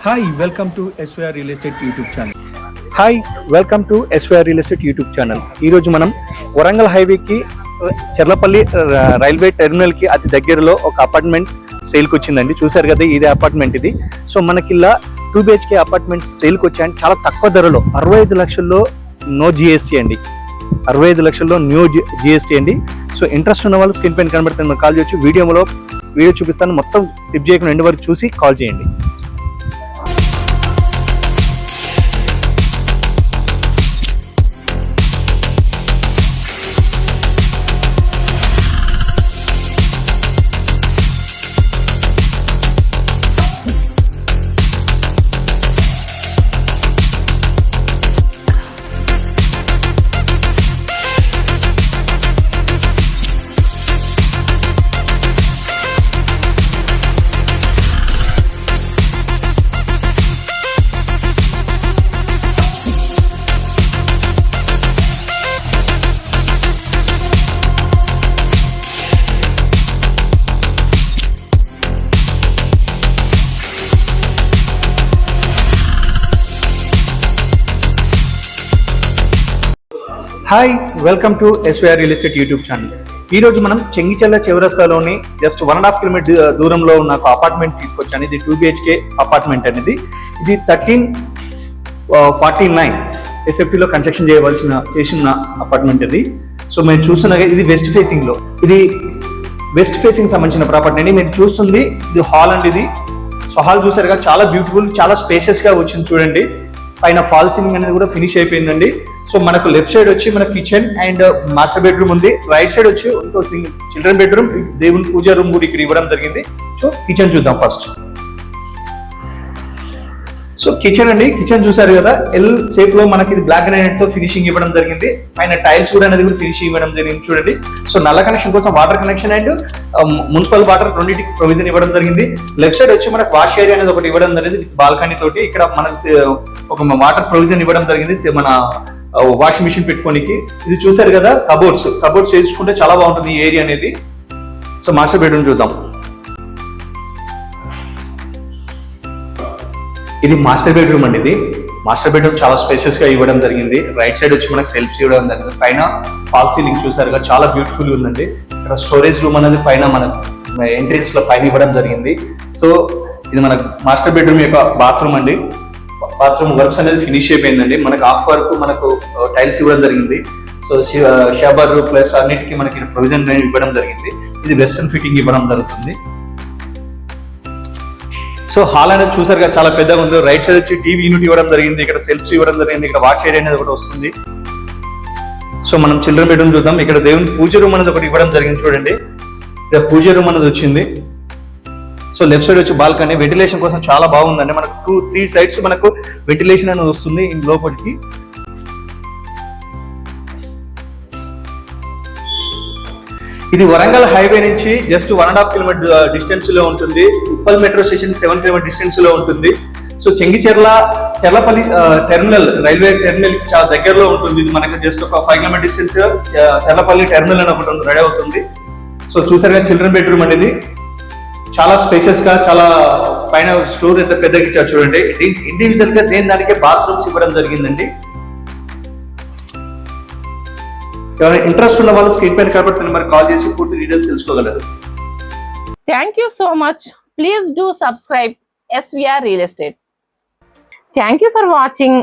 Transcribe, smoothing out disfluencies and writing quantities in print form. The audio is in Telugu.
Hi welcome to SYR real estate YouTube channel. Hi welcome to SYR real estate YouTube channel. ఈరోజు మనం వరంగల్ హైవేకి చెర్లపల్లి రైల్వే టెర్మినల్కి అతి దగ్గరలో ఒక అపార్ట్మెంట్ సేల్కి వచ్చిందండి. చూసారు కదా, ఇదే అపార్ట్మెంట్ ఇది. సో మనకి ఇలా 2 BHK అపార్ట్మెంట్స్ సేల్కి వచ్చాయండి. చాలా తక్కువ ధరలో 65 లక్షల్లో నో జిఎస్టీ అండి. 65 లక్షల్లో న్యూ జిఎస్టీ అండి. సో ఇంట్రెస్ట్ ఉన్న వాళ్ళు స్క్రీన్ పైన కనబడుతుంది, మనం కాల్ చేయొచ్చు. వీడియో చూపిస్తాను, మొత్తం స్కిప్ చేయకుండా ఎండ్ వరకు చూసి కాల్ చేయండి. Hi welcome to SYR real estate YouTube channel. ఈరోజు మనం చెంగిచెర్ల చౌరస్తాలోని జస్ట్ 1.5 కిలోమీటర్ దూరంలో ఉన్న ఒక అపార్ట్మెంట్ తీసుకొచ్చాను. ఇది 2 BHK అపార్ట్మెంట్ అనేది. ఇది 1349 SFT లో కన్స్ట్రక్షన్ చేసిన అపార్ట్మెంట్ ఇది. సో మీరు చూస్తున్నగా ఇది వెస్ట్ ఫేసింగ్ సంబంధించిన ప్రాపర్టీ అండి. మీరు చూస్తుంది ఇది హాల్ అండి. ఇది సో హాల్ చూసారుగా, చాలా బ్యూటిఫుల్, చాలా స్పేషియస్ గా వచ్చింది చూడండి. పైన ఫాల్ సీలింగ్ అనేది కూడా ఫినిష్ అయిపోయిందండి. సో మనకు లెఫ్ట్ సైడ్ వచ్చి మన కిచెన్ అండ్ మాస్టర్ బెడ్రూమ్ ఉంది. రైట్ సైడ్ వచ్చి చిల్డ్రన్ బెడ్రూమ్, దేవుని పూజ రూమ్ కూడా ఇక్కడ ఇవ్వడం జరిగింది. సో కిచెన్ చూద్దాం ఫస్ట్. సో కిచెన్ అండి, కిచెన్ చూసారు కదా, ఎల్ షేప్ లో మనకి బ్లాక్ గ్రానైట్ తో ఫినిషింగ్ ఇవ్వడం జరిగింది. పైన టైల్స్ కూడా అనేది కూడా ఫినిషింగ్ ఇవ్వడం జరిగింది చూడండి. సో నల్ల కనెక్షన్ కోసం water connection and municipal water రెండింటికి ప్రొవిజన్ ఇవ్వడం జరిగింది. లెఫ్ట్ సైడ్ వచ్చి మనకు వాష్ ఏరియా అనేది ఒకటి ఇవ్వడం జరిగింది బాల్కనీ తోటి. ఇక్కడ మనకు ఒక వాటర్ ప్రొవిజన్ ఇవ్వడం జరిగింది మన వాషింగ్ మిషన్ పెట్టుకోనికి. ఇది చూసారు కదా, కబోర్డ్స్ చేసుకుంటే చాలా బాగుంటుంది ఈ ఏరియా అనేది. సో మాస్టర్ బెడ్రూమ్ చూద్దాం. ఇది మాస్టర్ బెడ్రూమ్ అండి. ఇది మాస్టర్ బెడ్రూమ్ చాలా స్పేషియస్ గా ఇవ్వడం జరిగింది. రైట్ సైడ్ వచ్చి మనకు సెల్ఫ్స్ ఇవ్వడం జరిగింది. పైన ఫాల్ సీలింగ్ చూసారుగా, చాలా బ్యూటిఫుల్ ఉందండి. ఇక్కడ స్టోరేజ్ రూమ్ అనేది పైన మన ఎంట్రన్స్ లో పైన ఇవ్వడం జరిగింది. సో ఇది మన మాస్టర్ బెడ్రూమ్ యొక్క బాత్రూమ్ అండి. బాత్రూమ్ వర్క్స్ అనేది ఫినిష్ అయిపోయిందండి. మనకు హాఫ్ వర్క్ మనకు టైల్స్ ఇవ్వడం జరిగింది. సో షవర్ ప్లస్ అన్నిటికీ మనకి ప్రొవిజన్ ఇవ్వడం జరిగింది. ఇది వెస్టర్న్ ఫిట్టింగ్ ఇవ్వడం జరుగుతుంది. సో హాల్ అనేది చూసారు కదా, చాలా పెద్దగా ఉంది. రైట్ సైడ్ వచ్చి టీవీ యూనిట్ ఇవ్వడం జరిగింది. ఇక్కడ సెల్ఫ్స్ ఇవ్వడం జరిగింది. ఇక్కడ వాష్ ఏరియా అనేది ఒకటి వస్తుంది. సో మనం చిల్డ్రన్ బెడ్రూమ్ చూద్దాం. ఇక్కడ దేవుని పూజ రూమ్ అనేది ఒకటి ఇవ్వడం జరిగింది చూడండి. ఇక్కడ పూజ రూమ్ అనేది వచ్చింది. సో లెఫ్ట్ సైడ్ వచ్చి బాల్కనీ, వెంటిలేషన్ కోసం చాలా బాగుందండి. మనకు 2-3 సైడ్స్ మనకు వెంటిలేషన్ అనేది వస్తుంది లోపలికి. ఇది వరంగల్ హైవే నుంచి జస్ట్ 1.5 కిలోమీటర్ డిస్టెన్స్ లో ఉంటుంది. Uppal metro station 7 kilometre distance లో ఉంటుంది. So Cherlapalli terminal, railway terminal కి చాలా దగ్గరలో ఉంటుంది. ఇది మనకు జస్ట్ ఒక 5 కిలోమీటర్ డిస్టెన్స్ చెర్లపల్లి టెర్మినల్ అని ఒకటి రెడీ అవుతుంది. సో చూసారుగా, చిల్డ్రన్ బెడ్రూమ్ అనేది చాలా స్పేసెస్ గా, చాలా పైన స్టోర్ ఎంత పెద్దగా ఇచ్చారు చూడండి. ఇండివిజువల్ గా దానికే బాత్రూమ్స్ ఇవ్వడం జరిగిందండి. ఎవరైనా ఇంట్రెస్ట్ ఉన్న వాళ్ళు స్క్రీన్ పైన కాబట్టి మరి కాల్ చేసి పూర్తి details తెలుసుకోగలరు. Thank you so much. Please do subscribe SVR Real Estate. Thank you for watching.